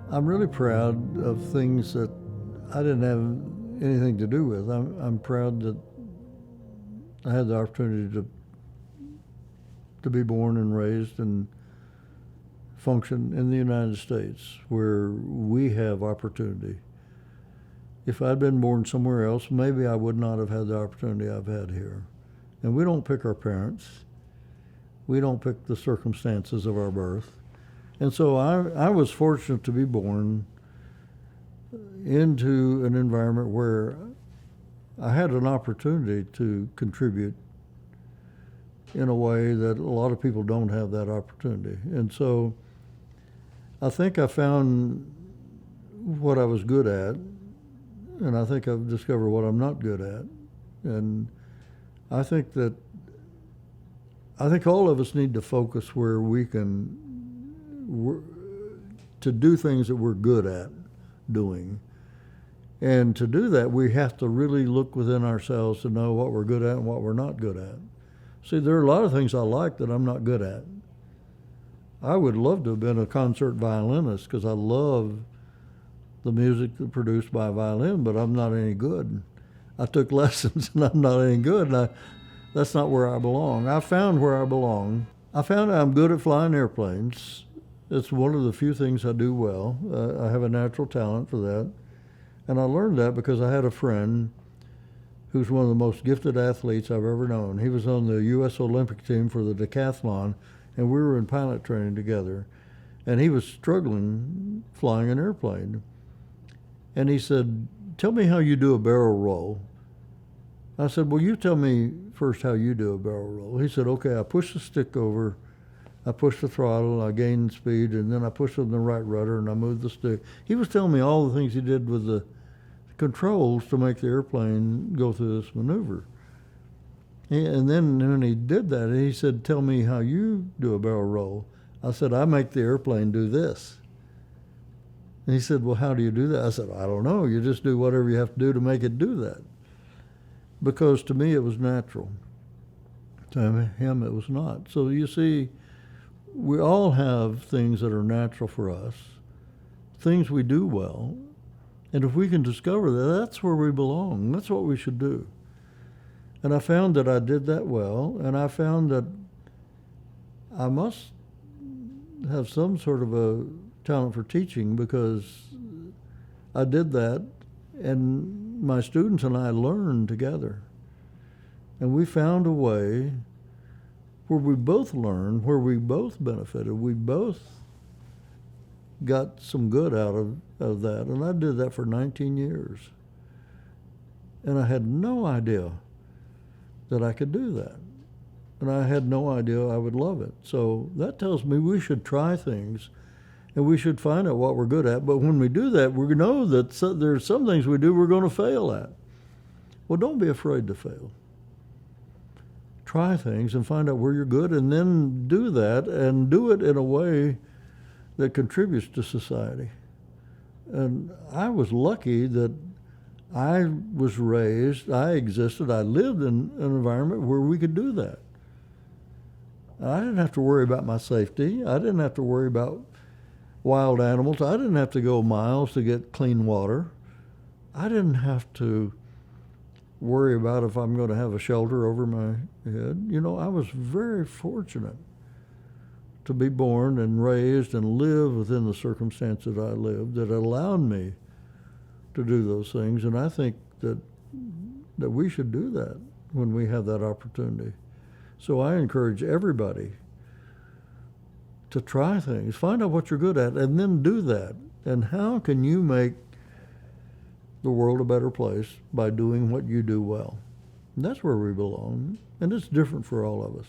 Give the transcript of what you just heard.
I'm really proud of things that I didn't have anything to do with. I'm proud that I had the opportunity to be born and raised and function in the United States, where we have opportunity. If I'd been born somewhere else, maybe I would not have had the opportunity I've had here. And we don't pick our parents. We don't pick the circumstances of our birth. And so I was fortunate to be born into an environment where I had an opportunity to contribute in a way that a lot of people don't have that opportunity. And so I think I found what I was good at, and I think I've discovered what I'm not good at. And I think all of us need to focus where we can, to do things that we're good at doing. And to do that, we have to really look within ourselves to know what we're good at and what we're not good at. See, there are a lot of things I like that I'm not good at. I would love to have been a concert violinist because I love the music that's produced by a violin, but I'm not any good. I took lessons and I'm not any good, and that's not where I belong. I found where I belong. I found I'm good at flying airplanes. It's one of the few things I do well. I have a natural talent for that. And I learned that because I had a friend who's one of the most gifted athletes I've ever known. He was on the U.S. Olympic team for the decathlon, and we were in pilot training together. And he was struggling flying an airplane. And he said, "Tell me how you do a barrel roll." I said, "Well, you tell me first how you do a barrel roll." He said, "Okay, I push the stick over, I push the throttle, I gain speed, and then I push on the right rudder and I move the stick." He was telling me all the things he did with the controls to make the airplane go through this maneuver. And then when he did that, he said, "Tell me how you do a barrel roll." I said, "I make the airplane do this." And he said, "Well, how do you do that?" I said, "I don't know. You just do whatever you have to do to make it do that." Because to me it was natural. To him it was not. So you see, we all have things that are natural for us, things we do well, and if we can discover that, that's where we belong. That's what we should do. And I found that I did that well, and I found that I must have some sort of a talent for teaching because I did that, and my students and I learned together. And we found a way where we both learned, where we both benefited, we both got some good out of that. And I did that for 19 years. And I had no idea that I could do that. And I had no idea I would love it. So that tells me we should try things and we should find out what we're good at. But when we do that, we know that there's some things we do we're going to fail at. Well, don't be afraid to fail. Try things and find out where you're good, and then do that, and do it in a way that contributes to society. And I was lucky that I was raised, I existed, I lived in an environment where we could do that. I didn't have to worry about my safety. I didn't have to worry about wild animals. I didn't have to go miles to get clean water. I didn't have to worry about if I'm going to have a shelter over my head. You know, I was very fortunate to be born and raised and live within the circumstances I lived that allowed me to do those things. And I think that we should do that when we have that opportunity. So I encourage everybody to try things, find out what you're good at, and then do that. And how can you make the world a better place? By doing what you do well. And that's where we belong. And it's different for all of us.